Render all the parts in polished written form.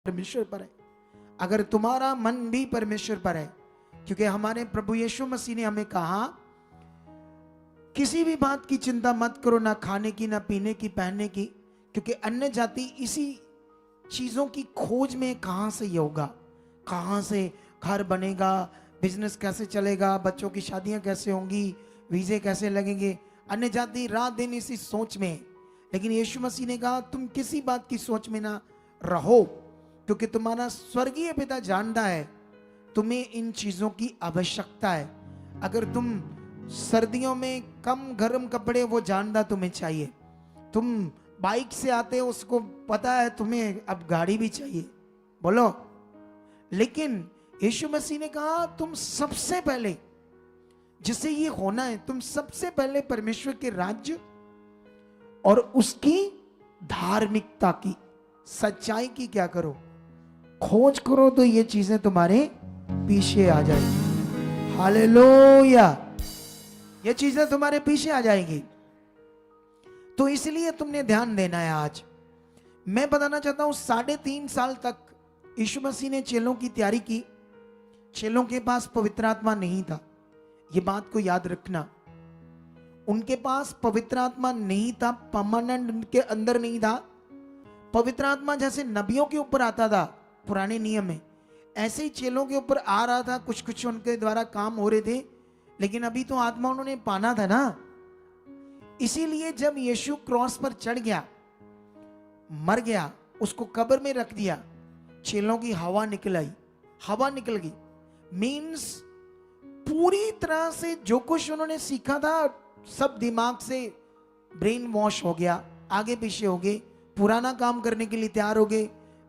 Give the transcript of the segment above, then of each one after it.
परमेश्वर पर है, अगर तुम्हारा मन भी परमेश्वर पर है, क्योंकि हमारे प्रभु यीशु मसीह ने हमें कहा किसी भी बात की चिंता मत करो, ना खाने की, ना पीने की, पहनने की, क्योंकि अन्य जाति इसी चीजों की खोज में कहां से ये होगा, कहां से घर बनेगा, बिजनेस कैसे चलेगा, बच्चों की शादियां कैसे होंगी, वीजे कैसे लगेंगे। अन्य जाति रात दिन इसी सोच में है। लेकिन यीशु मसीह ने कहा तुम किसी बात की सोच में ना रहो, क्योंकि तुम्हारा स्वर्गीय पिता जानता है तुम्हें इन चीजों की आवश्यकता है। अगर तुम सर्दियों में कम गर्म कपड़े, वो जानता तुम्हें चाहिए। तुम बाइक से आते हो, उसको पता है तुम्हें अब गाड़ी भी चाहिए, बोलो। लेकिन यीशु मसीह ने कहा तुम सबसे पहले, जिससे ये होना है, तुम सबसे पहले परमेश्वर के राज्य और उसकी धार्मिकता की, सच्चाई की क्या करो, खोज करो, तो ये चीजें तुम्हारे पीछे आ जाएगी। हालेलुया, ये चीजें तुम्हारे पीछे आ जाएगी। तो इसलिए तुमने ध्यान देना है। आज मैं बताना चाहता हूं 3.5 साल तक यीशु मसीह ने चेलों की तैयारी की। चेलों के पास पवित्र आत्मा नहीं था, ये बात को याद रखना। उनके पास पवित्र आत्मा नहीं था, परमानेंट उनके अंदर नहीं था। पवित्र आत्मा जैसे नबियों के ऊपर आता था पुराने नियम में, ऐसे ही चेलों के ऊपर आ रहा था। कुछ कुछ उनके द्वारा काम हो रहे थे, लेकिन अभी तो आत्मा उन्होंने पाना था ना। इसीलिए जब यीशु क्रॉस पर चढ़ गया, मर गया, उसको कब्र में रख दिया, चेलों की हवा निकल आई, हवा निकल गई। मीन्स पूरी तरह से जो कुछ उन्होंने सीखा था सब दिमाग से ब्रेन वॉश हो गया, आगे पीछे हो गए, पुराना काम करने के लिए तैयार हो गए।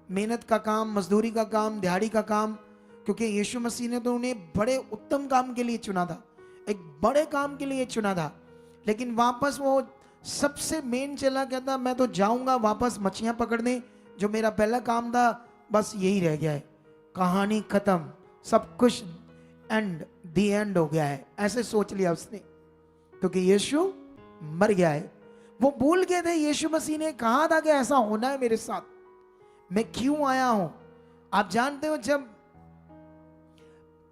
मेहनत का काम, मजदूरी का काम, दिहाड़ी का काम, क्योंकि यीशु मसीह ने तो उन्हें बड़े उत्तम काम के लिए चुना था, एक बड़े काम के लिए चुना था। लेकिन वापस वो सबसे मेन चला कहता मैं तो जाऊंगा वापस मछलियां पकड़ने, जो मेरा पहला काम था बस यही रह गया है, कहानी खत्म, सब कुछ एंड दी एंड हो गया है, ऐसे सोच लिया उसने, क्योंकि यीशु मर गया है। वो भूल गए थे यीशु मसीह ने कहा था कि ऐसा होना है मेरे साथ, मैं क्यों आया हूं। आप जानते हो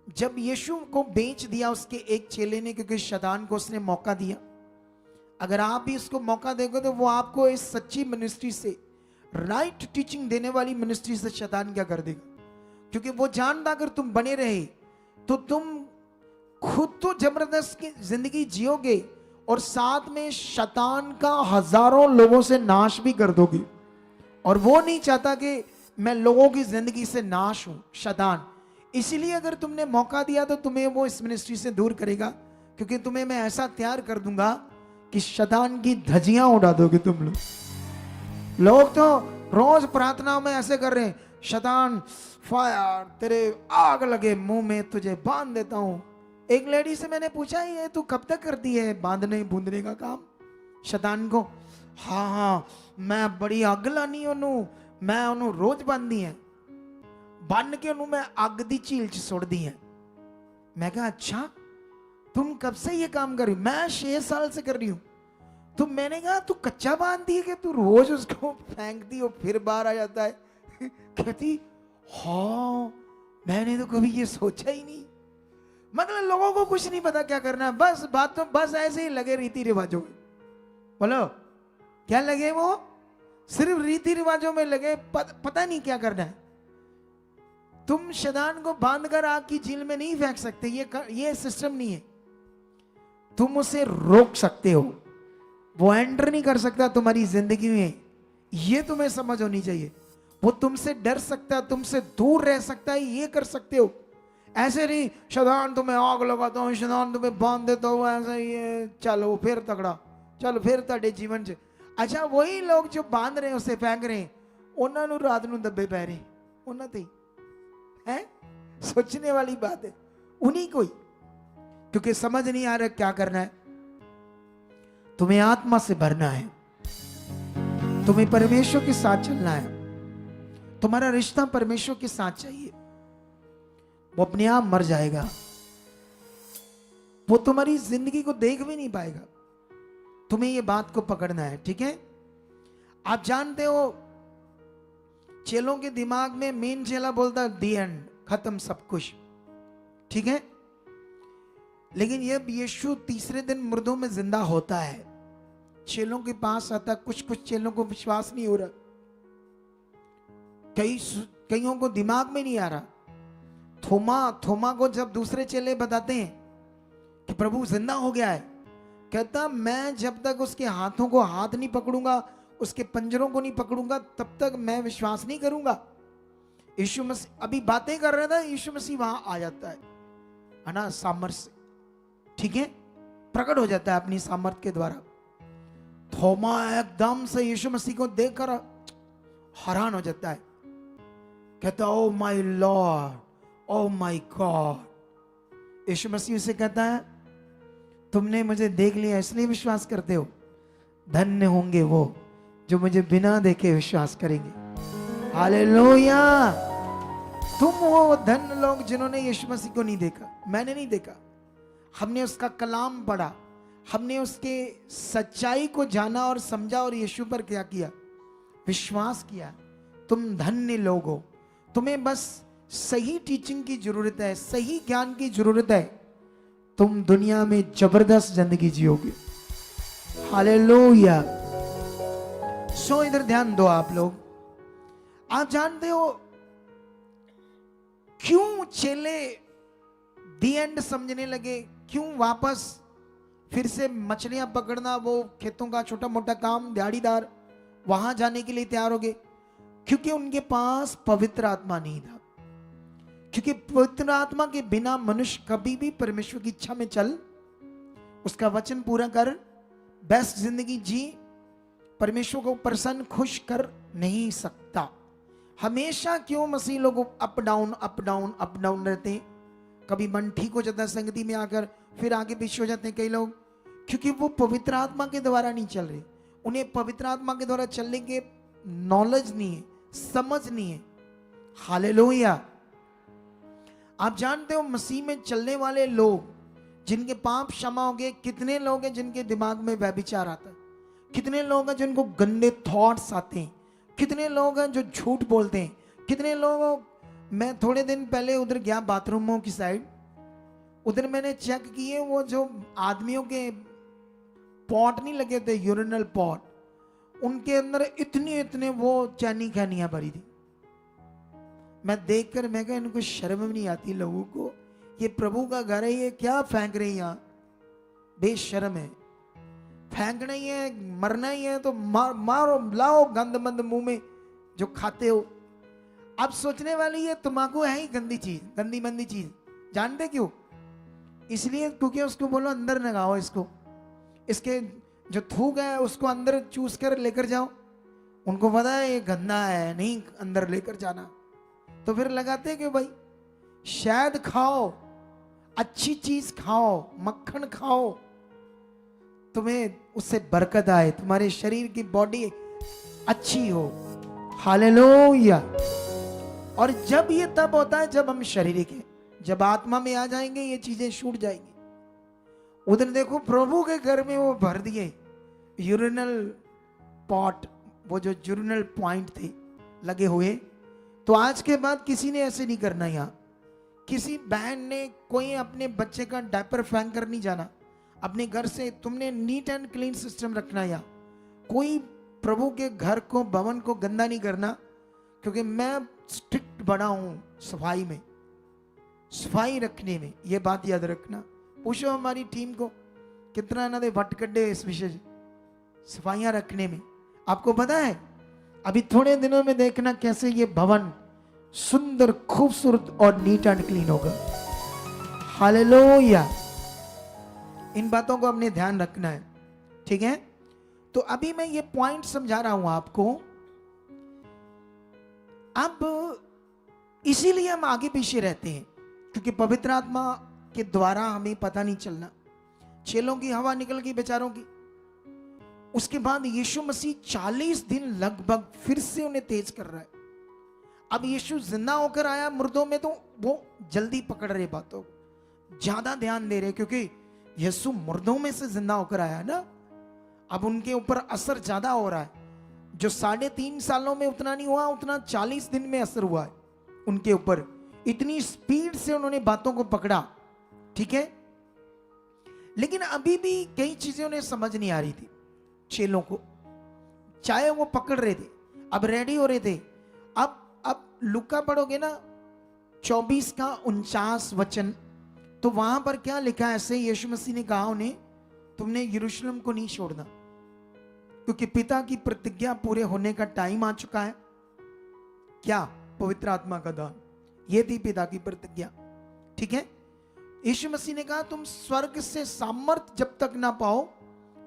जब यीशु को बेच दिया उसके एक चेले ने, क्योंकि शैतान को उसने मौका दिया। अगर आप भी उसको मौका दोगे तो वो आपको इस सच्ची मिनिस्ट्री से, राइट टीचिंग देने वाली मिनिस्ट्री से शैतान क्या कर देगा, क्योंकि वो जानता अगर तुम बने रहे तो तुम खुद तो जबरदस्त की जिंदगी जियोगे और साथ में शैतान का हजारों लोगों से नाश भी कर दोगे। और वो नहीं चाहता कि मैं लोगों की जिंदगी से नाश हूं, शैतान। इसीलिए अगर तुमने मौका दिया तो तुम्हें वो इस मिनिस्ट्री से दूर करेगा, क्योंकि तुम्हें मैं ऐसा तैयार कर दूंगा कि शैतान की धज्जियां उड़ा दोगे तुम लोग तो रोज प्रार्थनाओं में ऐसे कर रहे हैं, शैतान फायर, तेरे आग लगे मुंह में, तुझे बांध देता हूं। एक लेडी से मैंने पूछा ये तू कब तक करती है बांधने बूंदने का काम शैतान को? हाँ मैं बड़ी अग लानी ओनू, मैं ओनू रोज बांधी है, बन के ओनू मैं अग दी झील च सुट दी है। मैं कहा अच्छा तुम कब से ये काम कर रही हो? मैं 6 साल से कर रही हूं। तो मैंने कहा तू कच्चा बांधती है कि तू रोज उसको फेंकती हो फिर बाहर आ जाता है? कहती हाँ मैंने तो कभी ये सोचा ही नहीं। मतलब लोगों को कुछ नहीं पता क्या करना है, बस बात तो बस ऐसे ही लगे रीति रिवाजों में। बोलो क्या लगे? वो सिर्फ रीति रिवाजों में लगे, पता नहीं क्या करना है। तुम शैतान को बांधकर आग की झील में नहीं फेंक सकते, ये सिस्टम नहीं है। तुम उसे रोक सकते हो, वो एंटर नहीं कर सकता तुम्हारी जिंदगी में, ये तुम्हें समझ होनी चाहिए। वो तुमसे डर सकता है, तुमसे दूर रह सकता है, ये कर सकते हो। ऐसे नहीं शैतान तुम्हें आग लगाता हूं, शैतान तुम्हें बांध देता हूं, ऐसा ये चलो फिर तगड़ा, चलो फिर ਤੁਹਾਡੇ जीवन च। अच्छा वही लोग जो बांध रहे हैं उसे फेंक रहे हैं, ਉਹਨਾਂ ਨੂੰ रात ਨੂੰ दब्बे पै रहे ਉਹਨਾਂ ਤੇ है। सोचने वाली बात है, उन्हीं को ही, क्योंकि समझ नहीं आ रहा क्या करना है। तुम्हें आत्मा से भरना है, तुम्हें परमेश्वर के साथ चलना है, तुम्हारा रिश्ता परमेश्वर के साथ चाहिए। वो अपने आप मर जाएगा, वो तुम्हारी जिंदगी को देख भी नहीं पाएगा। तुम्हें ये बात को पकड़ना है, ठीक है? आप जानते हो चेलों के दिमाग में मेन चेला बोलता दी एंड, खत्म सब कुछ, ठीक है। लेकिन जब यीशु तीसरे दिन मुर्दों में जिंदा होता है, चेलों के पास आता, कुछ चेलों को विश्वास नहीं हो रहा, कईयों को दिमाग में नहीं आ रहा। थोमा को जब दूसरे चेले बताते हैं कि प्रभु जिंदा हो गया है, कहता मैं जब तक उसके हाथों को हाथ नहीं पकड़ूंगा, उसके पंजरों को नहीं पकड़ूंगा, तब तक मैं विश्वास नहीं करूंगा। यीशु मसीह अभी बातें कर रहा था, यीशु मसीह वहां आ जाता है ना, सामर्थ से, ठीक है, प्रकट हो जाता है अपनी सामर्थ के द्वारा। थोमा एकदम से यीशु मसीह को देखकर हैरान हो जाता है, कहता oh my lord, oh my God. यीशु मसीह उसे कहता है तुमने मुझे देख लिया इसलिए विश्वास करते हो, धन्य होंगे वो जो मुझे बिना देखे विश्वास करेंगे। हालेलुया। तुम हो धन्य लोग जिन्होंने यीशु मसीह को नहीं देखा, मैंने नहीं देखा, हमने उसका कलाम पढ़ा, हमने उसके सच्चाई को जाना और समझा और यीशु पर क्या किया, विश्वास किया। तुम धन्य लोग हो, तुम्हें बस सही टीचिंग की जरूरत है, सही ज्ञान की जरूरत है, तुम दुनिया में जबरदस्त जिंदगी जियोगे। हालेलुया। सो इधर ध्यान दो आप लोग। आप जानते हो क्यों चेले दी एंड समझने लगे, क्यों वापस फिर से मछलियां पकड़ना, वो खेतों का छोटा मोटा काम, दिहाड़ीदार, वहां जाने के लिए तैयार हो गए? क्योंकि उनके पास पवित्र आत्मा नहीं था। क्योंकि पवित्र आत्मा के बिना मनुष्य कभी भी परमेश्वर की इच्छा में चल, उसका वचन पूरा कर, बेस्ट जिंदगी जी, परमेश्वर को प्रसन्न खुश कर नहीं सकता। हमेशा क्यों मसीह लोग up down up down up down रहते हैं? कभी मन ठीक हो जाता है संगति में आकर, फिर आगे पीछे हो जाते हैं कई लोग, क्योंकि वो पवित्र आत्मा के द्वारा नहीं चल रहे। उन्हें पवित्र आत्मा के द्वारा चलने के नॉलेज नहीं है, समझ नहीं है। हालेलुया। आप जानते हो मसीह में चलने वाले लोग जिनके पाप क्षमा हो गए, कितने लोग हैं जिनके दिमाग में व्यभिचार आता है, कितने लोग हैं जिनको गंदे थॉट्स आते हैं, कितने लोग हैं जो झूठ बोलते हैं, कितने लोग। मैं थोड़े दिन पहले उधर गया बाथरूमों की साइड, उधर मैंने चेक किए, वो जो आदमियों के पॉट नहीं लगे थे, यूरिनल पॉट, उनके अंदर इतने वो चैनी खैनियां भरी थी। मैं देखकर मैं कहा इनको शर्म नहीं आती लोगों को, ये प्रभु का घर है, ये क्या फेंक रहे हैं यहाँ, बेशर्म है। फेंकना ही है, मरना ही है तो मारो, लाओ गंद मंद मुंह में जो खाते हो। अब सोचने वाली ये तंबाकू है ही गंदी चीज, गंदी मंदी चीज। जानते क्यों? इसलिए क्योंकि उसको बोलो अंदर लगाओ, इसके जो थूक है उसको अंदर चूस कर लेकर जाओ। उनको पता है ये गंदा है, नहीं अंदर लेकर जाना, तो फिर लगाते क्यों भाई? शायद खाओ, अच्छी चीज खाओ, मक्खन खाओ, तुम्हें उससे बरकत आए, तुम्हारे शरीर की बॉडी अच्छी हो। हालेलुया। और जब ये तब होता है जब हम शारीरिक हैं, जब आत्मा में आ जाएंगे ये चीजें छूट जाएंगी। उधर देखो प्रभु के घर में वो भर दिए यूरिनल पॉट, वो जो यूरिनल पॉइंट थे लगे हुए। तो आज के बाद किसी ने ऐसे नहीं करना। यहाँ किसी बहन ने कोई अपने बच्चे का डायपर फेंक कर नहीं जाना अपने घर से। तुमने नीट एंड क्लीन सिस्टम रखना। यहाँ कोई प्रभु के घर को, भवन को गंदा नहीं करना, क्योंकि मैं स्ट्रिक्ट बना हूं सफाई में, सफाई रखने में। ये बात याद रखना। पूछो हमारी टीम को कितना ना दे वट कड्डे इस विषय सफाइयां रखने में। आपको पता है अभी थोड़े दिनों में देखना कैसे ये भवन सुंदर, खूबसूरत और नीट एंड क्लीन होगा। हालेलुया। इन बातों को अपने ध्यान रखना है, ठीक है? तो अभी मैं ये पॉइंट समझा रहा हूं आपको। अब इसीलिए हम आगे पीछे रहते हैं, क्योंकि पवित्र आत्मा के द्वारा हमें पता नहीं चलना। चेलों की हवा निकल गई बेचारों की। उसके बाद यीशु मसीह 40 दिन लगभग फिर से उन्हें तेज कर रहा है। अब यीशु जिंदा होकर आया मुर्दों में, तो वो जल्दी पकड़ रहे बातों को, ज्यादा ध्यान दे रहे, क्योंकि यीशु मुर्दों में से जिंदा होकर आया ना। अब उनके ऊपर असर ज्यादा हो रहा है। जो 3.5 सालों में उतना नहीं हुआ, उतना 40 दिन में असर हुआ है उनके ऊपर। इतनी स्पीड से उन्होंने बातों को पकड़ा, ठीक है। लेकिन अभी भी कई चीजें उन्हें समझ नहीं आ रही थी चेलों को, चाहे वो पकड़ रहे थे, अब रेडी हो रहे थे। अब लुका पढ़ोगे ना 24 का 49 वचन, तो वहां पर क्या लिखा है, ऐसे यीशु मसीह ने कहा उन्हें, तुमने यरूशलेम को नहीं छोड़ना, क्योंकि पिता की प्रतिज्ञा पूरे होने का टाइम आ चुका है। क्या? पवित्र आत्मा का दान, ये थी पिता की प्रतिज्ञा, ठीक है। यीशु मसीह ने कहा तुम स्वर्ग से सामर्थ जब तक ना पाओ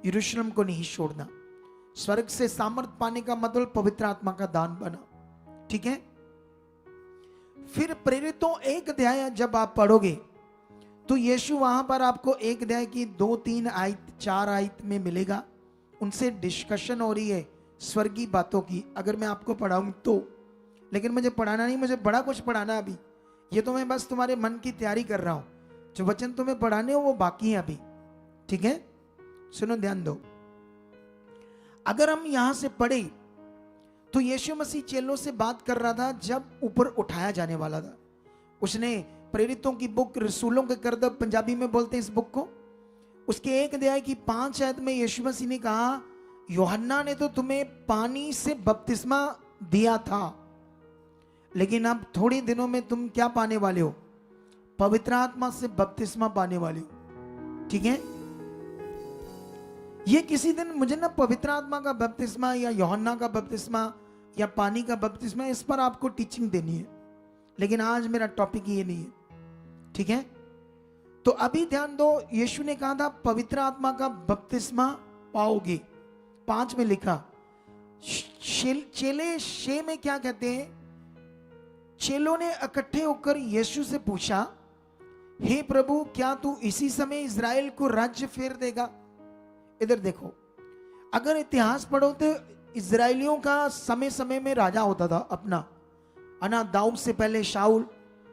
यरूशलेम को नहीं छोड़ना। स्वर्ग से सामर्थ पाने का मतलब पवित्र आत्मा का दान बना, ठीक है। फिर प्रेरितों 1 अध्याय जब आप पढ़ोगे तो यीशु वहां पर आपको 1 अध्याय की 2-3 आयत 4 आयत में मिलेगा, उनसे डिस्कशन हो रही है स्वर्गीय बातों की। अगर मैं आपको पढ़ाऊं तो, लेकिन मुझे पढ़ाना नहीं, मुझे बड़ा कुछ पढ़ाना अभी। ये तो मैं बस तुम्हारे मन की तैयारी कर रहा हूं, जो वचन तुम्हें पढ़ाने हो वो बाकी है अभी, ठीक है। सुनो, ध्यान दो। अगर हम यहां से पढ़े तो यीशु मसीह चेलों से बात कर रहा था जब ऊपर उठाया जाने वाला था। उसने प्रेरितों की बुक, रसूलों के करतब पंजाबी में बोलते हैं इस बुक को, उसके 1 अध्याय की 5 आयत में यीशु मसीह ने कहा यूहन्ना ने तो तुम्हें पानी से बपतिस्मा दिया था, लेकिन अब थोड़े दिनों में तुम क्या पाने वाले हो? पवित्र आत्मा से बपतिस्मा पाने वाले हो, ठीक है। ये किसी दिन मुझे ना पवित्र आत्मा का बपतिस्मा या यूहन्ना का बपतिस्मा या पानी का बपतिस्मा, इस पर आपको टीचिंग देनी है, लेकिन आज मेरा टॉपिक ये नहीं है, ठीक है। तो अभी ध्यान दो, यीशु ने कहा था पवित्र आत्मा का बपतिस्मा पाओगे। 5 में लिखा, चेले शे में क्या कहते हैं, चेलों ने इकट्ठे होकर यीशु से पूछा, हे प्रभु क्या तू इसी समय इज़राइल को राज्य फेर देगा? इधर देखो, अगर इतिहास पढ़ो तो इजराइलियों का समय समय में राजा होता था अपना, है ना। दाऊद से पहले शाऊल,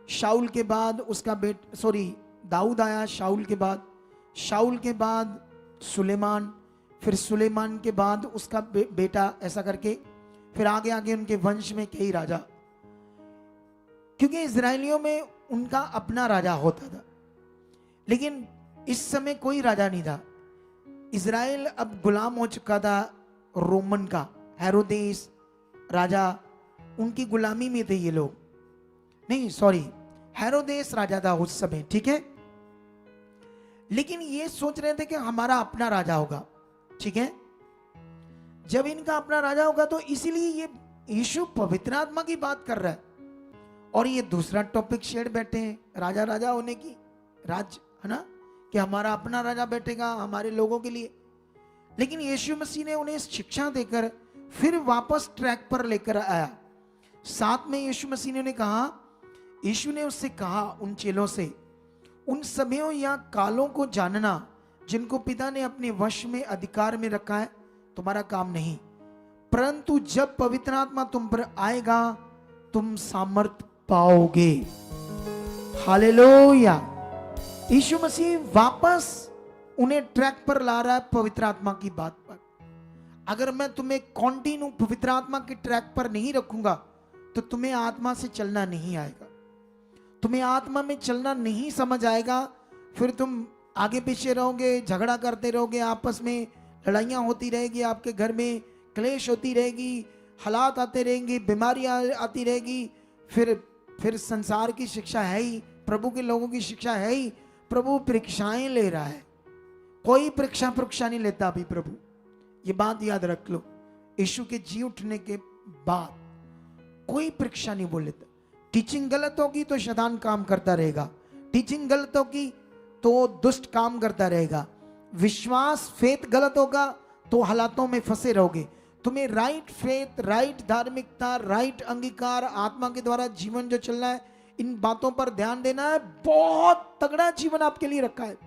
शाऊल के बाद उसका दाऊद आया, शाऊल के बाद सुलेमान, फिर सुलेमान के बाद उसका बेटा, ऐसा करके फिर आगे आगे उनके वंश में कई राजा, क्योंकि इजराइलियों में उनका अपना राजा होता था। लेकिन इस समय कोई राजा नहीं था, इजराइल अब गुलाम हो चुका था रोमन का। हेरोदेस राजा, उनकी गुलामी में थे ये लोग, नहीं सॉरी, हेरोदेस राजा था उस समय, ठीक है। लेकिन ये सोच रहे थे कि हमारा अपना राजा होगा, ठीक है। जब इनका अपना राजा होगा तो इसीलिए ये यीशु पवित्र आत्मा की बात कर रहा है, और ये दूसरा टॉपिक शेयर बैठे हैं राजा राजा होने की, राज, है ना, कि हमारा अपना राजा बैठेगा हमारे लोगों के लिए। लेकिन यीशु मसीह ने उन्हें शिक्षा देकर फिर वापस ट्रैक पर लेकर आया। साथ में यीशु मसीह ने उन्हें कहा, यीशु ने उससे कहा उन चेलों से, उन समयों या कालों को जानना जिनको पिता ने अपने वश में अधिकार में रखा है तुम्हारा काम नहीं, परंतु जब पवित्र आत्मा तुम पर आएगा तुम सामर्थ पाओगे। हालेलुया। यीशु मसीह वापस उन्हें ट्रैक पर ला रहा है पवित्र आत्मा की बात पर। अगर मैं तुम्हें कॉन्टिन्यू पवित्र आत्मा के ट्रैक पर नहीं रखूंगा तो तुम्हें आत्मा से चलना नहीं आएगा, तुम्हें आत्मा में चलना नहीं समझ आएगा, फिर तुम आगे पीछे रहोगे, झगड़ा करते रहोगे, आपस में लड़ाइयाँ होती रहेगी, आपके घर में क्लेश होती रहेगी, हालात आते रहेंगे, बीमारियाँ आती रहेगी, फिर संसार की शिक्षा है ही, प्रभु के लोगों की शिक्षा है ही, प्रभु परीक्षाएं ले रहा है, कोई परीक्षा नहीं लेता अभी प्रभु, ये बात याद रख लो। यीशु के जी उठने के बाद कोई परीक्षा नहीं बोल लेता। टीचिंग गलत होगी तो शैतान काम करता रहेगा, टीचिंग गलत होगी तो दुष्ट काम करता रहेगा, विश्वास फेथ गलत होगा तो हालातों में फंसे रहोगे। तुम्हें राइट फेथ, राइट धार्मिकता, राइट अंगीकार, आत्मा के द्वारा जीवन जो चलना है, इन बातों पर ध्यान देना है। बहुत तगड़ा जीवन आपके लिए रखा है,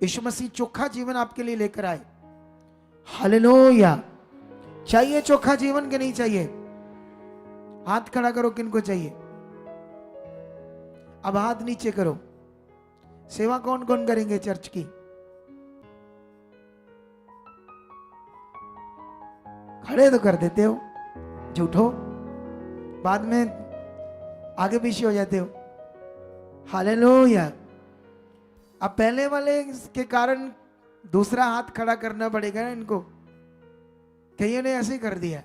यीशु मसीह चोखा जीवन आपके लिए लेकर आए। हालेलुया। चाहिए चोखा जीवन के नहीं चाहिए? हाथ खड़ा करो, किनको चाहिए? अब हाथ नीचे करो। सेवा कौन कौन करेंगे चर्च की? खड़े तो कर देते हो, झूठो, बाद में आगे पीछे हो जाते हो। हालेलुया। अब पहले वाले के कारण दूसरा हाथ खड़ा करना पड़ेगा ना इनको, कईयों ने ऐसे ही कर दिया।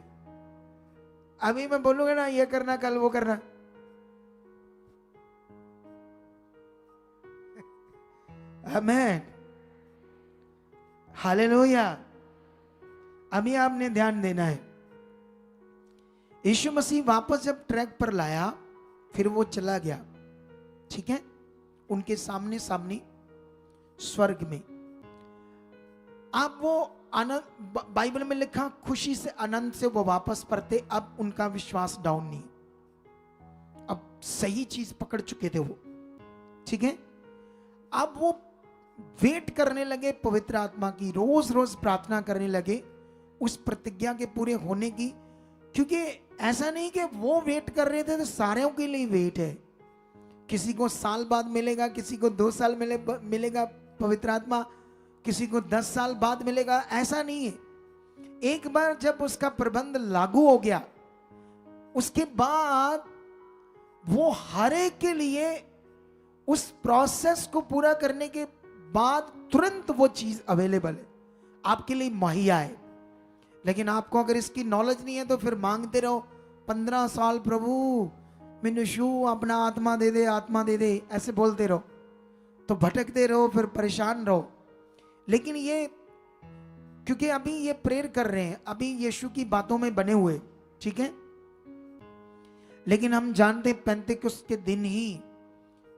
अभी मैं बोलूंगा ना ये करना, कल वो करना, आमीन, हालेलुया। अभी आपने ध्यान देना है। यीशु मसीह वापस जब ट्रैक पर लाया, फिर वो चला गया, ठीक है, उनके सामने सामने स्वर्ग में। अब वो आनंद, बाइबल में लिखा खुशी से आनंद से वो वापस परते। अब उनका विश्वास डाउन नहीं, अब सही चीज पकड़ चुके थे वो, ठीक है। अब वो वेट करने लगे पवित्र आत्मा की, रोज रोज प्रार्थना करने लगे उस प्रतिज्ञा के पूरे होने की। क्योंकि ऐसा नहीं कि वो वेट कर रहे थे तो सारों के लिए वेट है। किसी को साल बाद मिलेगा, किसी को 2 साल मिलेगा पवित्र आत्मा, किसी को 10 साल बाद मिलेगा, ऐसा नहीं है। एक बार जब उसका प्रबंध लागू हो गया, उसके बाद वो हर एक के लिए उस प्रोसेस को पूरा करने के बाद तुरंत वो चीज अवेलेबल है, आपके लिए मुहैया है। लेकिन आपको अगर इसकी नॉलेज नहीं है तो फिर मांगते रहो 15 साल, प्रभु मैंने शू अपना आत्मा दे दे, आत्मा दे दे, ऐसे बोलते रहो तो भटकते रहो, फिर परेशान रहो। लेकिन ये क्योंकि अभी ये प्रेयर कर रहे हैं, अभी यीशु की बातों में बने हुए, ठीक है। लेकिन हम जानते हैं पेंतेकुस्त के दिन ही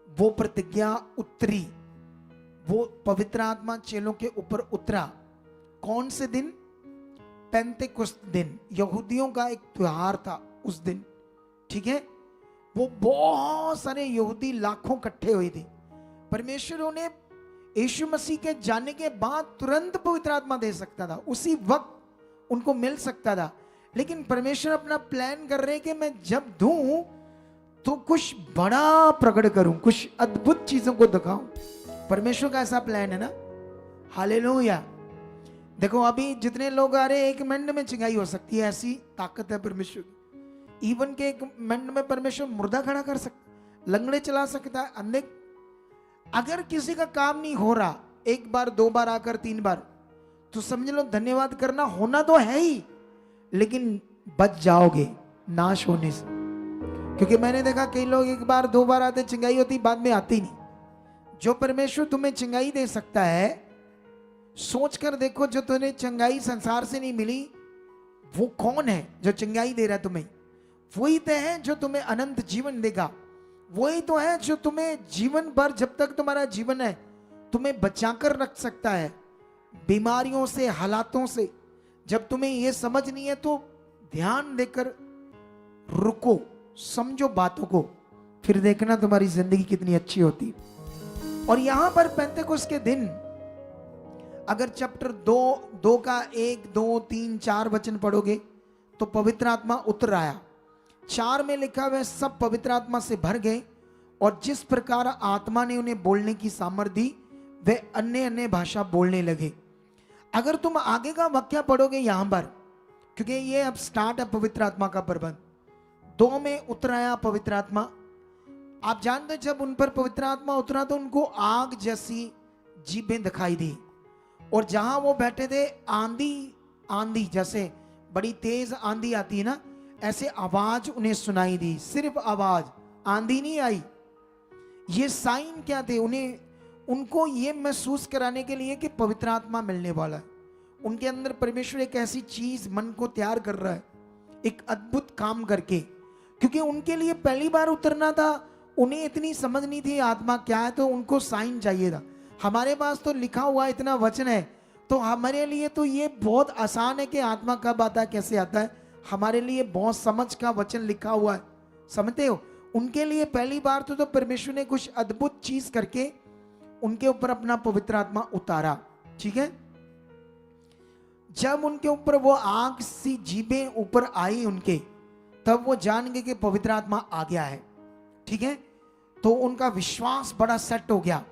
वो प्रतिज्ञा उतरी, वो पवित्र आत्मा चेलों के ऊपर उतरा। कौन से दिन? पेंतेकुस्त दिन, यहूदियों का एक त्योहार था उस दिन, ठीक है। वो बहुत सारे यहूदी लाखों इकट्ठे हुए थे। परमेश्वर उन्हें यीशु मसीह के जाने के बाद तुरंत पवित्र आत्मा दे सकता था, उसी वक्त उनको मिल सकता था। लेकिन परमेश्वर अपना प्लान कर रहे कि मैं जब दूं तो कुछ बड़ा प्रकट करूं, कुछ अद्भुत चीजों को दिखाऊं। परमेश्वर का ऐसा प्लान है ना, हालेलुया। देखो अभी जितने लोग आ रहे हैं, 1 मिनट में चिंगाई हो सकती है, ऐसी ताकत है परमेश्वर की। इवन के 1 मिनट में परमेश्वर मुर्दा खड़ा कर सकता, लंगड़े चला सकता है, अंधे। अगर किसी का काम नहीं हो रहा 1 बार 2 बार आकर 3 बार, तो समझ लो धन्यवाद करना होना तो है ही, लेकिन बच जाओगे नाश होने से। क्योंकि मैंने देखा कई लोग 1 बार 2 बार आते, चिंगाई होती, बाद में आती नहीं। जो परमेश्वर तुम्हें चिंगाई दे सकता है, सोच कर देखो, जो तुम्हें चिंगाई संसार से नहीं मिली, वो कौन है जो चिंगाई दे रहा है तुम्हें? वही तो है जो तुम्हें अनंत जीवन देगा। वही तो है जो तुम्हें जीवन भर, जब तक तुम्हारा जीवन है, तुम्हें बचाकर रख सकता है बीमारियों से, हालातों से। जब तुम्हें यह समझ नहीं है तो ध्यान देकर रुको, समझो बातों को, फिर देखना तुम्हारी जिंदगी कितनी अच्छी होती। और यहां पर पेंतेकुस्त के दिन, अगर चैप्टर 2 का 1, 2, 3, 4 वचन पढ़ोगे तो पवित्र आत्मा उतर आया। 4 में लिखा हुआ सब पवित्र आत्मा से भर गए, और जिस प्रकार आत्मा ने उन्हें बोलने की सामर्थ्य दी, वे अन्य अन्य भाषा बोलने लगे। अगर तुम आगे का वाक्य पढ़ोगे यहां पर, क्योंकि ये अब स्टार्ट है पवित्र आत्मा का प्रबंध। 2 में उतर आया पवित्र आत्मा। आप जानते हैं जब उन पर पवित्र आत्मा उतरा तो उनको आग जैसी जीभें दिखाई दी, और जहां वो बैठे थे आंधी जैसे बड़ी तेज आंधी आती है ना, ऐसे आवाज उन्हें सुनाई दी। सिर्फ आवाज, आंधी नहीं आई। ये साइन क्या थे? उनको ये महसूस कराने के लिए कि पवित्र आत्मा मिलने वाला है। उनके अंदर परमेश्वर एक ऐसी चीज मन को तैयार कर रहा है, एक अद्भुत काम करके। क्योंकि उनके लिए पहली बार उतरना था, उन्हें इतनी समझ नहीं थी आत्मा क्या है, तो उनको साइन चाहिए था। हमारे पास तो लिखा हुआ इतना वचन है, तो हमारे लिए तो ये बहुत आसान है कि आत्मा कब आता है, कैसे आता है। हमारे लिए बहुत समझ का वचन लिखा हुआ है, समझते हो। उनके लिए पहली बार तो परमेश्वर ने कुछ अद्भुत चीज करके उनके ऊपर अपना पवित्र आत्मा उतारा, ठीक है। जब उनके ऊपर वो आग सी जीभें ऊपर आई उनके, तब वो जान गए कि पवित्र आत्मा आ गया है, ठीक है। तो उनका विश्वास बड़ा सेट हो गया।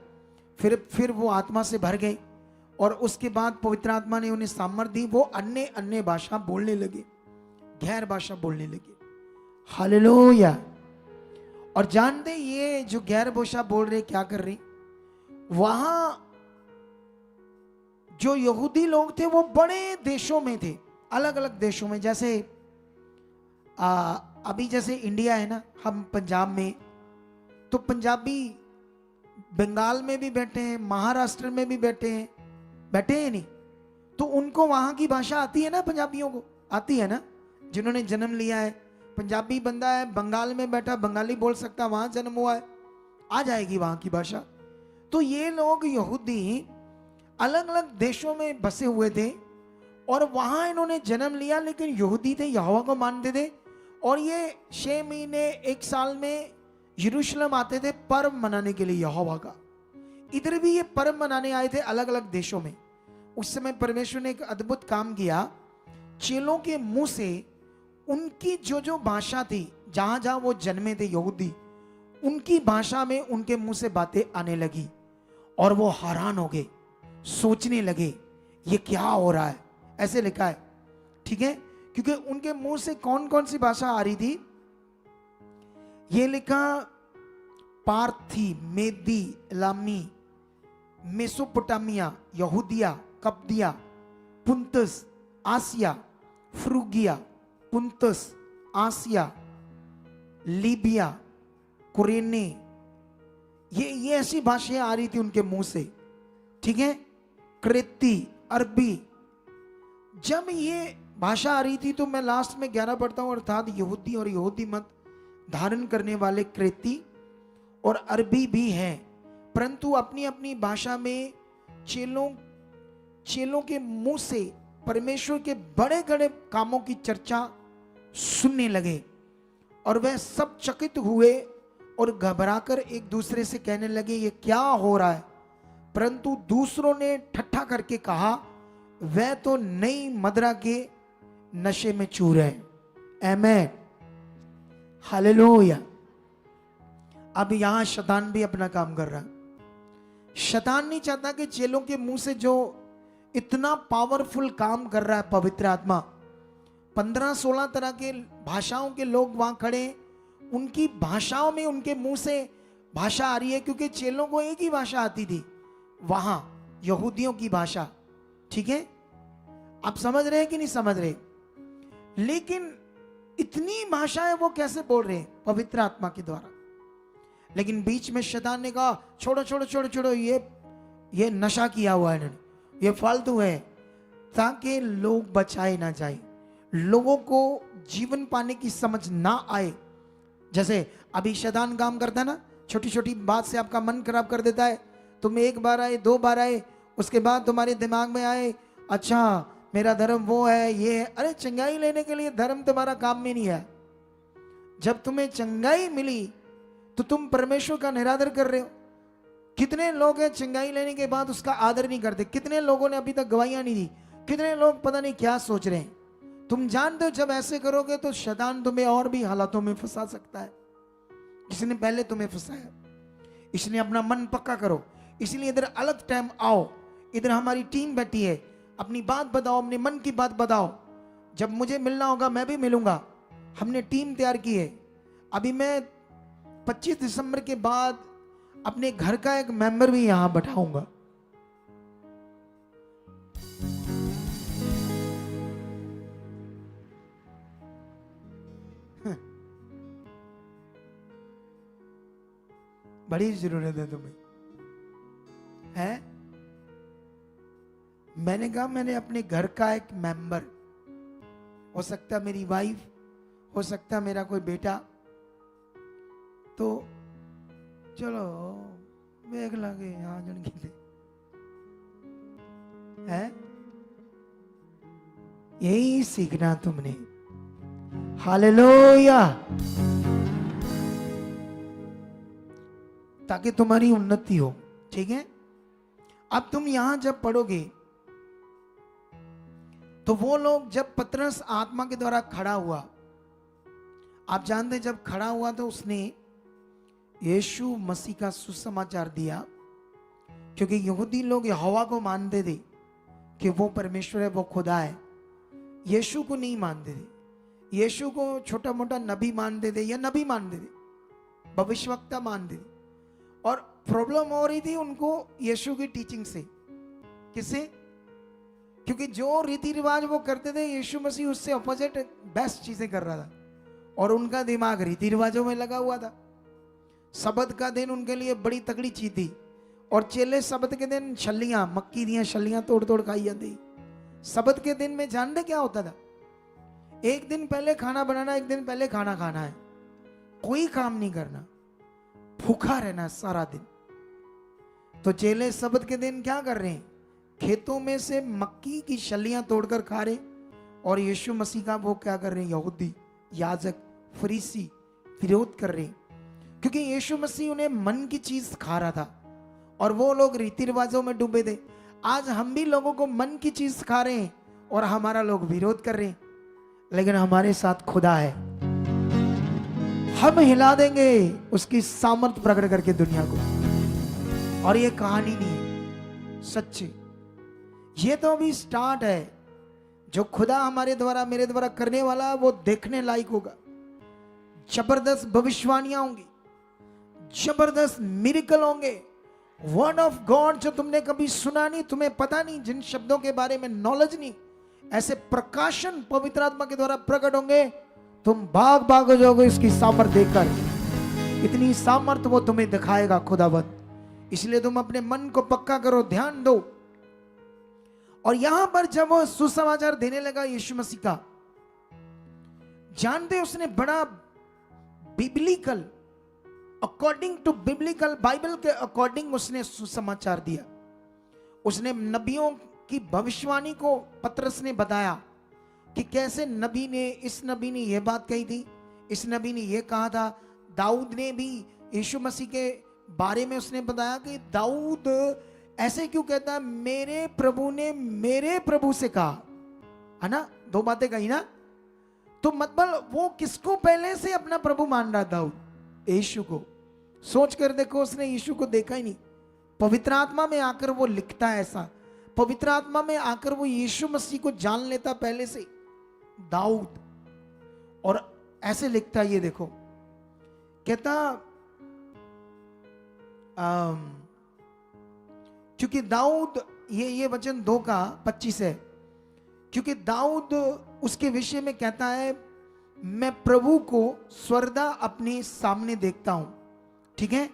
फिर वो आत्मा से भर गए, और उसके बाद पवित्र आत्मा ने उन्हें सामर्थ दी, वो अन्य अन्य भाषा बोलने लगे, गैर भाषा बोलने लगे। हालेलुया। और जानते ये जो गैर भाषा बोल रहे क्या कर रहे, वहां जो यहूदी लोग थे वो बड़े देशों में थे, अलग अलग देशों में। जैसे अभी जैसे इंडिया है ना, हम पंजाब में, तो पंजाबी बंगाल में भी बैठे हैं, महाराष्ट्र में भी बैठे हैं नहीं, तो उनको वहां की भाषा आती है ना, पंजाबियों को आती है ना, जिन्होंने जन्म लिया है। पंजाबी बंदा है, बंगाल में बैठा, बंगाली बोल सकता, वहां जन्म हुआ है, आ जाएगी वहां की भाषा। तो ये लोग यहूदी अलग अलग देशों में बसे हुए थे और वहां इन्होंने जन्म लिया, लेकिन यहूदी थे, यहोवा को मानते थे। और ये 6 महीने 1 साल में यरूशलेम आते थे पर्व मनाने के लिए यहोवा का। इधर भी ये पर्व मनाने आए थे अलग अलग देशों में। उस समय परमेश्वर ने एक अद्भुत काम किया, चेलों के मुंह से उनकी जो जो भाषा थी, जहां जहां वो जन्मे थे यहूदी, उनकी भाषा में उनके मुंह से बातें आने लगी और वो हैरान हो गए, सोचने लगे ये क्या हो रहा है। ऐसे लिखा है, ठीक है, क्योंकि उनके मुंह से कौन कौन सी भाषा आ रही थी, ये लिखा पार्थी, मेदी, एलामी, मेसोपोटामिया, यहूदिया, कप्दिया, पुंतस, आसिया, फ्रूगिया, पुंतस, आसिया, लीबिया, कुरेने, ये ऐसी भाषाएं आ रही थी उनके मुंह से, ठीक है, क्रेती, अरबी। जब ये भाषा आ रही थी तो मैं लास्ट में 11 पढ़ता हूं, अर्थात यहूदी और यहूदी मत धारण करने वाले क्रेती और अरबी भी हैं, परंतु अपनी अपनी भाषा में चेलों के मुंह से परमेश्वर के बड़े बड़े कामों की चर्चा सुनने लगे और वह सब चकित हुए और घबराकर एक दूसरे से कहने लगे ये क्या हो रहा है। परंतु दूसरों ने ठट्ठा करके कहा वह तो नई मदिरा के नशे में चूर है। आमीन, हालेलुया। अब यहां शैतान भी अपना काम कर रहा है। शैतान नहीं चाहता कि चेलों के मुंह से जो इतना पावरफुल काम कर रहा है पवित्र आत्मा, 15-16 तरह के भाषाओं के लोग वहां खड़े, उनकी भाषाओं में उनके मुंह से भाषा आ रही है, क्योंकि चेलों को एक ही भाषा आती थी वहां, यहूदियों की भाषा, ठीक है। आप समझ रहे हैं कि नहीं समझ रहे? लेकिन इतनी भाषाएं वो कैसे बोल रहे हैं? पवित्र आत्मा के द्वारा। लेकिन बीच में शैतान ने कहा छोड़ो छोड़ो छोड़ो छोड़ो, ये नशा किया हुआ है इन्होंने, ये फालतू है, ताकि लोग बचाए ना जाए, लोगों को जीवन पाने की समझ ना आए। जैसे अभी शैतान काम करता है ना, छोटी छोटी बात से आपका मन खराब कर देता है। तुम 1 बार आए, 2 बार आए, उसके बाद तुम्हारे दिमाग में आए अच्छा मेरा धर्म वो है, ये है। अरे चंगाई लेने के लिए धर्म तुम्हारा काम में नहीं है। जब तुम्हें चंगाई मिली तो तुम परमेश्वर का निरादर कर रहे हो। कितने लोग हैं चंगाई लेने के बाद उसका आदर नहीं करते, कितने लोगों ने अभी तक गवाहियां नहीं दी, कितने लोग पता नहीं क्या सोच रहे हैं। तुम जानते हो जब ऐसे करोगे तो शैतान तुम्हें और भी हालातों में फंसा सकता है, जिसने पहले तुम्हें फंसाया। इसलिए अपना मन पक्का करो। इसलिए इधर अलग टाइम आओ, इधर हमारी टीम बैठी है, अपनी बात बताओ, अपने मन की बात बताओ। जब मुझे मिलना होगा मैं भी मिलूंगा। हमने टीम तैयार की है। अभी मैं 25 दिसंबर के बाद अपने घर का एक मेंबर भी यहां बैठाऊंगा। बड़ी जरूरत है तुम्हें, है? मैंने कहा मैंने अपने घर का एक मेंबर, हो सकता मेरी वाइफ, हो सकता मेरा कोई बेटा, तो चलो देख लागे यहाँ जन की है। यही सीखना तुमने। हालेलुया। ताकि तुम्हारी उन्नति हो, ठीक है। अब तुम यहां जब पढ़ोगे तो वो लोग, जब पतरस आत्मा के द्वारा खड़ा हुआ, आप जानते जब खड़ा हुआ तो उसने यीशु मसीह का सुसमाचार दिया। क्योंकि यहूदी लोग यहोवा को मानते थे कि वो परमेश्वर है, वो खुदा है। यीशु को नहीं मानते थे। यीशु को छोटा मोटा नबी मानते थे, या नबी मानते थे, भविष्यवक्ता मानते थे। और प्रॉब्लम हो रही थी उनको यीशु की टीचिंग से। किससे? क्योंकि जो रीति रिवाज वो करते थे, यीशु मसीह उससे ऑपोजिट बेस्ट चीजें कर रहा था, और उनका दिमाग रीति रिवाजों में लगा हुआ था। सबत का दिन उनके लिए बड़ी तगड़ी चीज थी, और चेले सबत के दिन छल्लियां, मक्की दी छल्लियां तोड़ तोड़ खाई जाती। सबत के दिन में जानते क्या होता था? एक दिन पहले खाना बनाना, एक दिन पहले खाना खाना है, कोई काम नहीं करना, भूखा रहना सारा दिन। तो चेले सबत के दिन क्या कर रहे हैं? खेतों में से मक्की की छल्लियां तोड़कर खा रहे। और यीशु मसीह का वो क्या कर रहे हैं? यहूदी, याजक, फरीसी विरोध कर रहे हैं, क्योंकि यीशु मसीह उन्हें मन की चीज खा रहा था और वो लोग रीति रिवाजों में डूबे थे। आज हम भी लोगों को मन की चीज खा रहे हैं और हमारा लोग विरोध कर रहे हैं, लेकिन हमारे साथ खुदा है। हम हिला देंगे उसकी सामर्थ प्रकट करके दुनिया को। और ये कहानी नहीं है, सच्ची, ये तो अभी स्टार्ट है। जो खुदा हमारे द्वारा, मेरे द्वारा करने वाला, वो देखने लायक होगा। जबरदस्त भविष्यवाणियां होंगी, जबरदस्त मिरेकल होंगे। वर्ड ऑफ गॉड जो तुमने कभी सुना नहीं, तुम्हें पता नहीं, जिन शब्दों के बारे में नॉलेज नहीं, ऐसे प्रकाशन पवित्र आत्मा के द्वारा प्रकट होंगे। तुम भाग भाग हो जाओगे इसकी सामर्थ देखकर। इतनी सामर्थ वो तुम्हें दिखाएगा खुदावंद। इसलिए तुम अपने मन को पक्का करो, ध्यान दो। और यहां पर जब वो सुसमाचार देने लगा यीशु मसीह का, जानते उसने बड़ा biblical, according to biblical, Bible के अकॉर्डिंग उसने सुसमाचार दिया। उसने नबियों की भविष्यवाणी को पतरस ने बताया कि कैसे नबी ने, इस नबी ने यह बात कही थी, इस नबी ने यह कहा था। दाऊद ने भी यीशु मसीह के बारे में उसने बताया कि दाऊद ऐसे क्यों कहता है, मेरे प्रभु ने मेरे प्रभु से कहा, है ना, दो बातें कही ना। तो मतलब वो किसको पहले से अपना प्रभु मान रहा था? यीशु को। सोच कर देखो, उसने यीशु को देखा ही नहीं। पवित्र आत्मा में आकर वो लिखता है ऐसा, पवित्र आत्मा में आकर वो यीशु मसीह को जान लेता पहले से, दाऊद। और ऐसे लिखता, ये देखो, कहता क्योंकि दाऊद, ये वचन 2:25 है, क्योंकि दाऊद उसके विषय में कहता है, मैं प्रभु को स्वर्दा अपने सामने देखता हूं। ठीक है,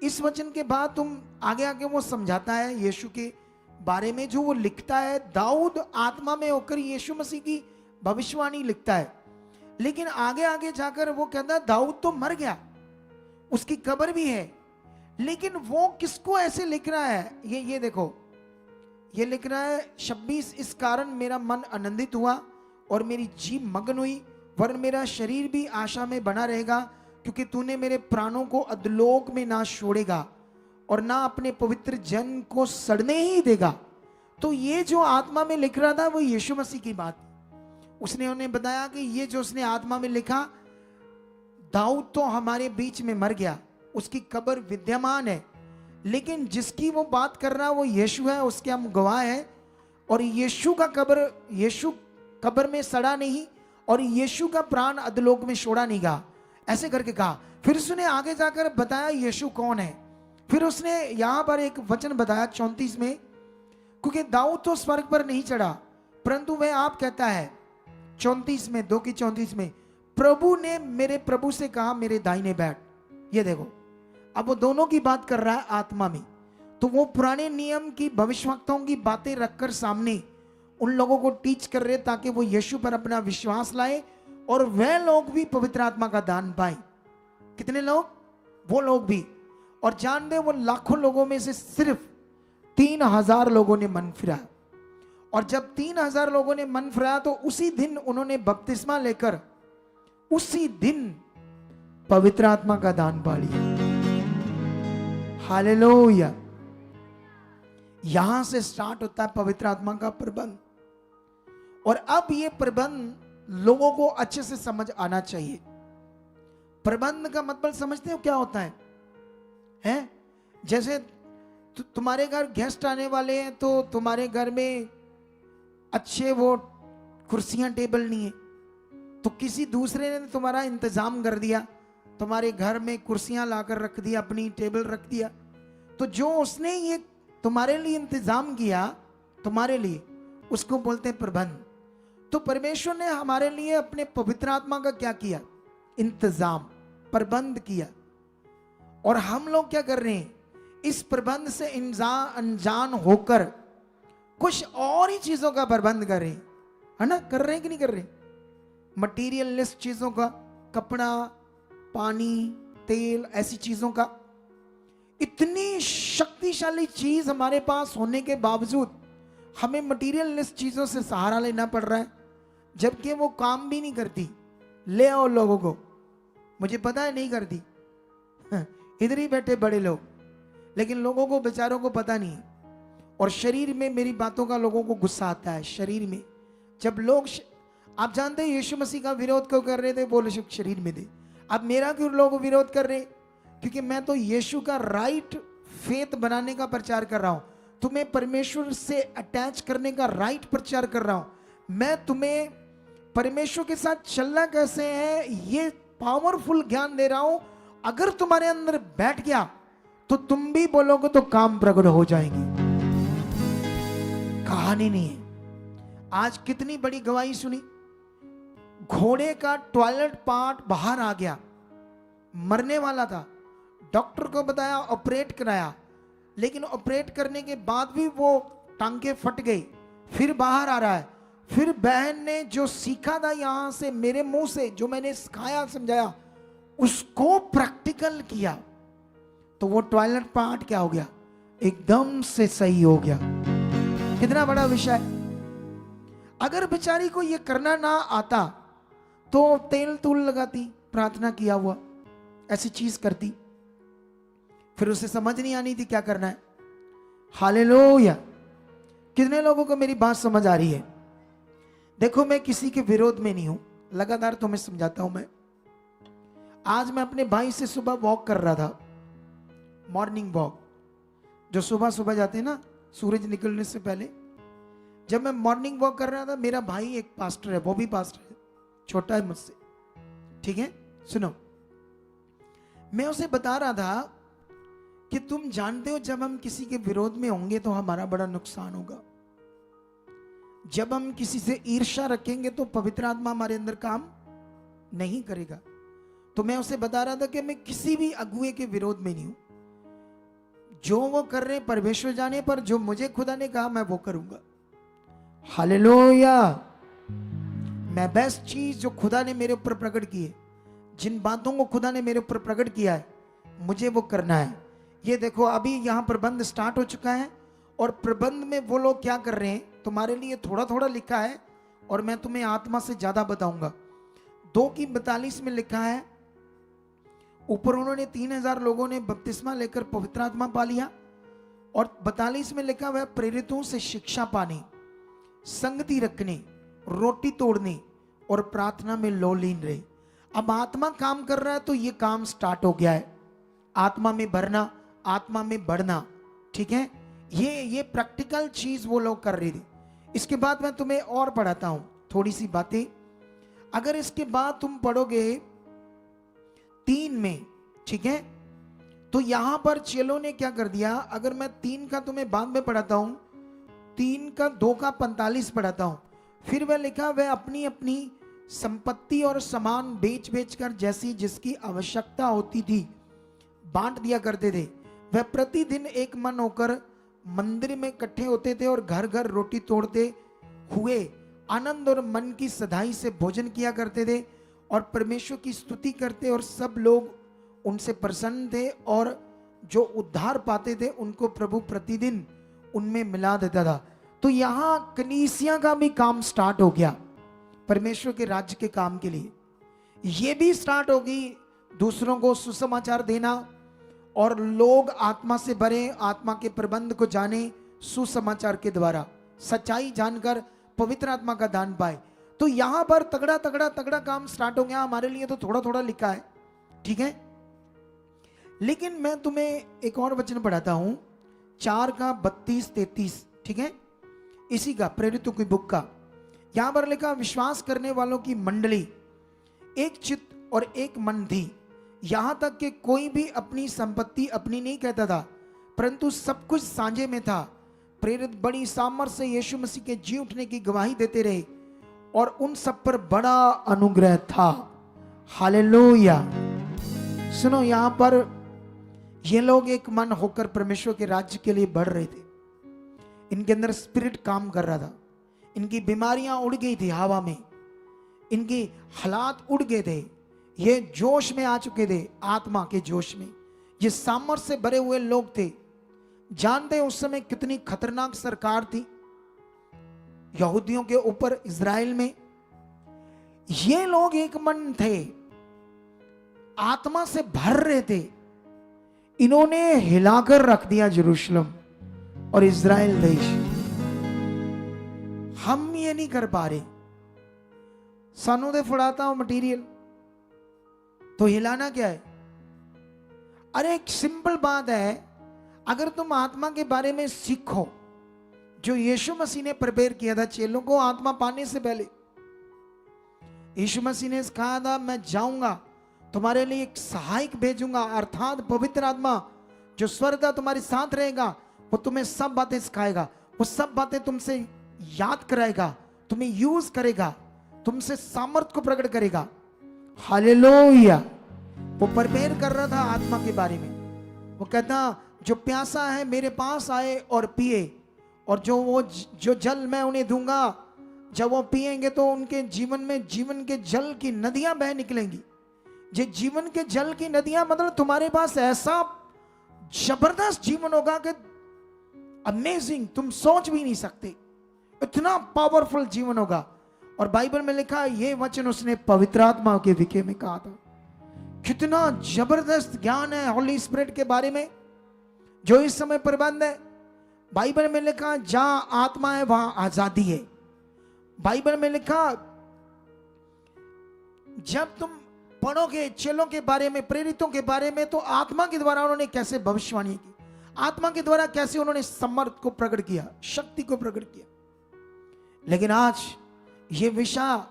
इस वचन के बाद तुम आगे आगे वो समझाता है यीशु के बारे में, जो वो लिखता है। दाऊद आत्मा में होकर यीशु मसीह की भविष्यवाणी लिखता है, लेकिन आगे आगे जाकर वो कहता है दाऊद तो मर गया, उसकी कब्र भी है, लेकिन वो किसको ऐसे लिख रहा है? ये देखो, ये लिख रहा है 26, इस कारण मेरा मन आनंदित हुआ और मेरी जीभ मगन हुई, वरन मेरा शरीर भी आशा में बना रहेगा, क्योंकि तूने मेरे प्राणों को अधलोक में ना छोड़ेगा और ना अपने पवित्र जन को सड़ने ही देगा। तो ये जो आत्मा में लिख रहा था वो यीशु मसीह की बात। उसने उन्हें बताया कि ये जो उसने आत्मा में लिखा, दाऊद तो हमारे बीच में मर गया, उसकी कब्र विद्यमान है, लेकिन जिसकी वो बात कर रहा है वो यीशु है, उसके हम गवाह हैं। और यीशु का कब्र, यीशु कब्र में सड़ा नहीं, और यीशु का प्राण अधलोक में छोड़ा नहीं गया, ऐसे करके कहा। फिर उसने आगे जाकर बताया यीशु कौन है। फिर उसने यहां पर एक वचन बताया 34 में, क्योंकि दाऊद तो स्वर्ग पर नहीं चढ़ा, परंतु वह आप कहता है 34 में, 2:34 में, प्रभु ने मेरे प्रभु से कहा मेरे दाहिने बैठ। ये देखो, अब वो दोनों की बात कर रहा है आत्मा में। तो वो पुराने नियम की भविष्यवक्ताओं की बातें रखकर सामने उन लोगों को टीच कर रहे, ताकि वो यीशु पर अपना विश्वास लाए और वह लोग भी पवित्र आत्मा का दान पाए। कितने लोग? वो लोग भी। और जान दे, वो लाखों लोगों में से सिर्फ 3000 लोगों ने मन फिराया। और जब 3000 लोगों ने मन फिराया तो उसी दिन उन्होंने बपतिस्मा लेकर उसी दिन पवित्र आत्मा का दान पा लिया। हालेलुया। यहां से स्टार्ट होता है पवित्र आत्मा का प्रबंध। और अब ये प्रबंध लोगों को अच्छे से समझ आना चाहिए। प्रबंध का मतलब समझते हो क्या होता है? जैसे तुम्हारे घर गेस्ट आने वाले हैं तो तुम्हारे घर में अच्छे वो कुर्सियां टेबल नहीं है, तो किसी दूसरे ने तुम्हारा इंतजाम कर दिया, तुम्हारे घर में कुर्सियां लाकर रख दिया, अपनी टेबल रख दिया। तो जो उसने ये तुम्हारे लिए इंतजाम किया तुम्हारे लिए, उसको बोलते हैं प्रबंध। तो परमेश्वर ने हमारे लिए अपने पवित्र आत्मा का क्या किया? इंतजाम, प्रबंध किया। और हम लोग क्या कर रहे हैं? इस प्रबंध से अनजान होकर कुछ और ही चीजों का प्रबंध कर रहे हैं, है ना? कर रहे हैं कि नहीं कर रहे? मटीरियलिस्ट चीजों का, कपड़ा, पानी, तेल, ऐसी चीजों का। इतनी शक्तिशाली चीज हमारे पास होने के बावजूद हमें मटीरियलिस्ट चीजों से सहारा लेना पड़ रहा है, जबकि वो काम भी नहीं करती। ले आओ लोगों को, मुझे पता है नहीं करती, इधर ही बैठे बड़े लोग, लेकिन लोगों को बेचारों को पता नहीं है। और शरीर में मेरी बातों का लोगों को गुस्सा आता है। शरीर में जब लोग आप जानते हैं यीशु मसीह का विरोध क्यों कर रहे थे? बोले शरीर में थे। अब मेरा क्यों लोग विरोध कर रहे? क्योंकि मैं तो यीशु का राइट फेथ बनाने का प्रचार कर रहा हूं, तुम्हें परमेश्वर से अटैच करने का राइट प्रचार कर रहा हूं। मैं तुम्हें परमेश्वर के साथ चलना कैसे है ये पावरफुल ज्ञान दे रहा हूं। अगर तुम्हारे अंदर बैठ गया तो तुम भी बोलोगे तो काम प्रकट हो जाएंगे। कहानी नहीं है। आज कितनी बड़ी गवाही सुनी, घोड़े का टॉयलेट पार्ट बाहर आ गया, मरने वाला था, डॉक्टर को बताया, ऑपरेट कराया, लेकिन ऑपरेट करने के बाद भी वो टांगे फट गई, फिर बाहर आ रहा है। फिर बहन ने जो सीखा था यहां से, मेरे मुंह से जो मैंने सिखाया समझाया, उसको प्रैक्टिकल किया, तो वो टॉयलेट पार्ट क्या हो गया? एकदम से सही हो गया। कितना बड़ा विषय। अगर बेचारी को ये करना ना आता तो तेल तूल लगाती, प्रार्थना किया हुआ, ऐसी चीज करती, फिर उसे समझ नहीं आनी थी क्या करना है। हालेलुया। कितने लोगों को मेरी बात समझ आ रही है? देखो, मैं किसी के विरोध में नहीं हूं, लगातार तुम्हें समझाता हूं। मैं आज मैं अपने भाई से सुबह वॉक कर रहा था, मॉर्निंग वॉक, जो सुबह सुबह जाते हैं ना सूरज निकलने से पहले। जब मैं मॉर्निंग वॉक कर रहा था, मेरा भाई एक पास्टर है, वो भी पास्टर है, छोटा है मुझसे, ठीक है? सुनो, मैं उसे बता रहा था कि तुम जानते हो जब हम किसी के विरोध में होंगे तो हमारा बड़ा नुकसान होगा। जब हम किसी से ईर्ष्या रखेंगे तो पवित्र आत्मा हमारे अंदर काम नहीं करेगा। तो मैं उसे बता रहा था कि मैं किसी भी अगुए के विरोध में नहीं हूं, जो वो कर रहे परमेश्वर जाने, पर जो मुझे खुदा ने कहा मैं वो करूंगा। हालेलुया। मैं बेस्ट चीज जो खुदा ने मेरे ऊपर प्रकट की है, जिन बातों को खुदा ने मेरे ऊपर प्रकट किया है, मुझे वो करना है। ये देखो, अभी यहां प्रबंध स्टार्ट हो चुका है, और प्रबंध में वो लोग क्या कर रहे हैं तुम्हारे लिए थोड़ा थोड़ा लिखा है, और मैं तुम्हें आत्मा से ज्यादा बताऊंगा। 2:42 में लिखा है, ऊपर उन्होंने 3000 लोगों ने बपतिस्मा लेकर पवित्र आत्मा पा लिया, और 42 में लिखा हुआ है प्रेरितों से शिक्षा पाने, संगति रखने, रोटी तोड़ने और प्रार्थना में लीन रहे। अब आत्मा काम कर रहा है तो ये काम स्टार्ट हो गया है, आत्मा में भरना, आत्मा में बढ़ना, ठीक है? ये प्रैक्टिकल चीज वो लोग कर रहे थे। इसके बाद मैं तुम्हें और पढ़ाता हूं थोड़ी सी बातें। अगर इसके बाद तुम पढ़ोगे 3 में, ठीक है, तो यहां पर चेलों ने क्या कर दिया। अगर मैं 3 का तुम्हें बाद में पढ़ाता हूं, 3 का 2 का 45 पढ़ाता हूं, फिर वह लिखा, वह अपनी अपनी संपत्ति और सामान बेच बेच कर जैसी जिसकी आवश्यकता होती थी बांट दिया करते थे। वह प्रतिदिन एक मन होकर मंदिर में इकट्ठे होते थे और घर घर रोटी तोड़ते हुए आनंद और मन की सधाई से भोजन किया करते थे और परमेश्वर की स्तुति करते, और सब लोग उनसे प्रसन्न थे, और जो उद्धार पाते थे उनको प्रभु प्रतिदिन उनमें मिला देता था। तो यहां कलीसिया का भी काम स्टार्ट हो गया, परमेश्वर के राज्य के काम के लिए। ये भी स्टार्ट होगी, दूसरों को सुसमाचार देना, और लोग आत्मा से भरे, आत्मा के प्रबंध को जाने सुसमाचार के द्वारा, सच्चाई जानकर पवित्र आत्मा का दान पाए। तो यहां पर तगड़ा तगड़ा तगड़ा काम स्टार्ट हो गया। हमारे लिए तो थोड़ा थोड़ा लिखा है, ठीक है? लेकिन मैं तुम्हें एक और वचन पढ़ाता हूं 4 का 32-33, ठीक है, इसी का प्रेरितों की बुक का। यहां पर लिखा, विश्वास करने वालों की मंडली एक चित्त और एक मन थी, यहां तक कि कोई भी अपनी संपत्ति अपनी नहीं कहता था, परंतु सब कुछ साझे में था। प्रेरित बड़ी सामर्थ से यीशु मसीह के जी उठने की गवाही देते रहे और उन सब पर बड़ा अनुग्रह था। हालेलुया। सुनो, यहां पर ये लोग एक मन होकर परमेश्वर के राज्य के लिए बढ़ रहे थे। इनके अंदर स्पिरिट काम कर रहा था, इनकी बीमारियां उड़ गई थी हवा में, इनकी हालात उड़ गए थे, ये जोश में आ चुके थे, आत्मा के जोश में। ये सामर्थ से भरे हुए लोग थे। जानते हैं उस समय कितनी खतरनाक सरकार थी यहूदियों के ऊपर इज़राइल में। ये लोग एक मन थे, आत्मा से भर रहे थे। इन्होंने हिलाकर रख दिया यरूशलेम और इज़राइल देश। हम ये नहीं कर पा रहे। सानू दे फड़ाता हूं मटीरियल, तो हिलाना क्या है? अरे एक सिंपल बात है, अगर तुम आत्मा के बारे में सीखो, जो यीशु मसीह ने प्रिपेयर किया था चेलों को आत्मा पाने से पहले। यीशु मसीह ने कहा था, मैं जाऊंगा तुम्हारे लिए एक सहायक भेजूंगा, अर्थात पवित्र आत्मा जो स्वर्ग तुम्हारे साथ रहेगा। वो तुम्हें सब बातें सिखाएगा, वो सब बातें तुमसे याद कराएगा, तुम्हें यूज करेगा, तुमसे सामर्थ को प्रकट करेगा। हालेलुया। वो प्रिपेयर कर रहा था आत्मा के बारे में। वो कहता, जो प्यासा है मेरे पास आए और पिए, और जो जल मैं उन्हें दूंगा, जब वो पिएंगे तो उनके जीवन में जीवन के जल की नदियां बह निकलेंगी। ये जीवन के जल की नदियां मतलब तुम्हारे पास ऐसा जबरदस्त जीवन होगा कि अमेजिंग, तुम सोच भी नहीं सकते, इतना पावरफुल जीवन होगा। और बाइबल में लिखा है, ये वचन उसने पवित्र आत्मा के विषय में कहा था। कितना जबरदस्त ज्ञान है होली स्पिरिट के बारे में जो इस समय प्रबंध है। बाइबल में लिखा, जहां आत्मा है वहां आजादी है। बाइबल में लिखा, जब तुम पढ़ोगे चेलों के बारे में, प्रेरितों के बारे में, तो आत्मा के द्वारा उन्होंने कैसे भविष्यवाणी की, आत्मा के द्वारा कैसे उन्होंने समर्थ को प्रकट किया, शक्ति को प्रकट किया। लेकिन आज ये विषय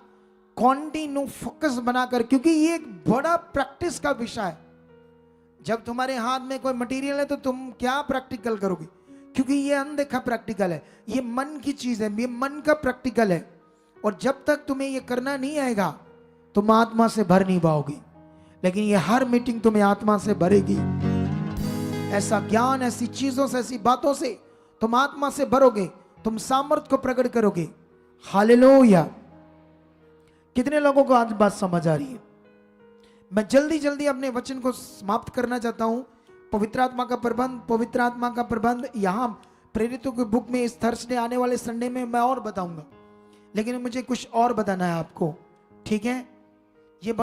कॉन्टिन्यू फोकस बनाकर, क्योंकि ये एक बड़ा प्रैक्टिस का विषय है। जब तुम्हारे हाथ में कोई मटेरियल है तो तुम क्या प्रैक्टिकल करोगे, क्योंकि ये अनदेखा प्रैक्टिकल है, ये मन की चीज है, ये मन का प्रैक्टिकल है। और जब तक तुम्हें ये करना नहीं आएगा तुम आत्मा से भर नहीं पाओगे। लेकिन ये हर मीटिंग तुम्हें आत्मा से भरेगी। ऐसा ज्ञान, ऐसी चीजों से, ऐसी बातों से तुम आत्मा से भरोगे, तुम सामर्थ को प्रकट करोगे। हालेलुया। कितने लोगों को आज बात समझ आ रही है? मैं जल्दी जल्दी अपने वचन को समाप्त करना चाहता हूं। पवित्र आत्मा का प्रबंध, पवित्र आत्मा का प्रबंध यहां प्रेरितों की बुक में इस थर्सडे आने वाले संडे में मैं और बताऊंगा, लेकिन मुझे कुछ और बताना है आपको, ठीक है?